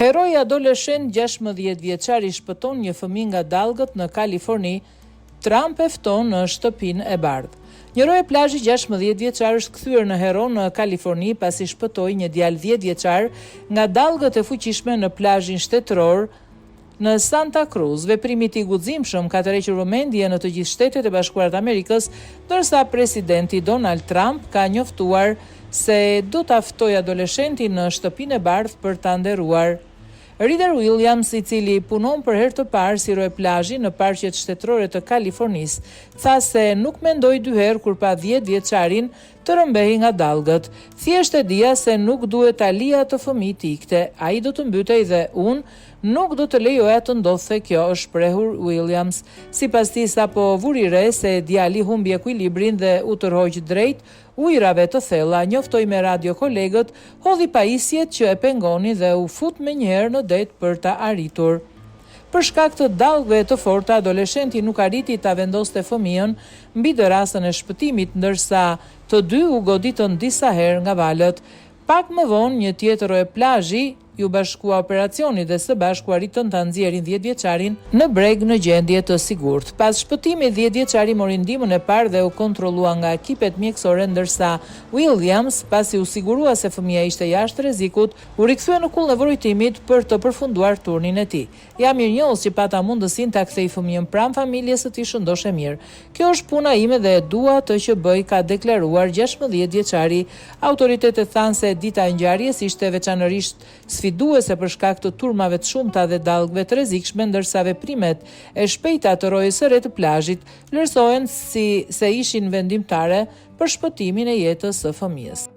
Heroi adoleshent 16 vjeçar i shpëton një fëmijë nga dallgët në Kaliforni. Trump e fton në shtëpinë e bardhë. Një roje plazhi 16 vjeçar është kthyer në hero në Kaliforni pasi shpëtoi një djalë 10 vjeçar nga dallgët e fuqishme në plazhin shtetëror në Santa Cruz. Veprimi i guximshëm ka tërhequr vëmendje në të gjithë Shtetet e Bashkuara të Amerikës, ndërsa presidenti Donald Trump ka njoftuar se do ta ftojë adoleshentin në shtëpinë e bardhë për ta nderuar. Ryder Williams, i cili punon për herë të parë si roje plazhi në parqet shtetërore të Kalifornisë, tha se nuk mendoi dy herë kur pa 10 vjeçarin të rëmbehej nga dallgët. Thjesht e dija se nuk duhet ta lija të fëmijët ikte, ai do të mbytej dhe unë nuk do të lejoja të ndodhte kjo, është shprehur Williams. Sipas tij, sapo vuri re se djali humbi ekuilibrin dhe u tërhoq drejt ujrave të thella, njoftoi me radio kolegët, hodhi pajisjet që e pengonin dhe u fut menjëherë në det për ta arritur. Për shkak të dallgëve të forta, adoleshenti nuk arriti ta vendoste fëmijën mbi rastën e shpëtimit, ndërsa të dy u goditën disa herë nga valët. Pak më vonë, një tjetër roje plazhi ju bashkua operacionit dhe së bashku arritën ta nxjerrin 10 vjeçarin në breg në gjendje të sigurt. Pas shpëtimit, 10 vjeçari mori ndihmën e parë dhe u kontrollua nga ekipet mjekësore, ndërsa Williams, pasi u sigurua se fëmia ishte jashtë rrezikut, u rikthye në kull nevojtimit për të përfunduar turnin e tij. Jam mirënjohës që pata mundësinë ta kthej fëmijën pranë familjes së tij shëndoshë mirë. Kjo është puna ime dhe dua të që bëj, ka deklaruar 16 vjeçari. Autoritetet thanë se dita e ngjarjes ishte veçanërisht sfiduese për shkak të turmave të shumta dhe dallgëve të rrezikshme, ndërsa veprimet e shpejta të rojës së re të plazhit vlerësohen si se ishin vendimtare për shpëtimin e jetës së fëmijës.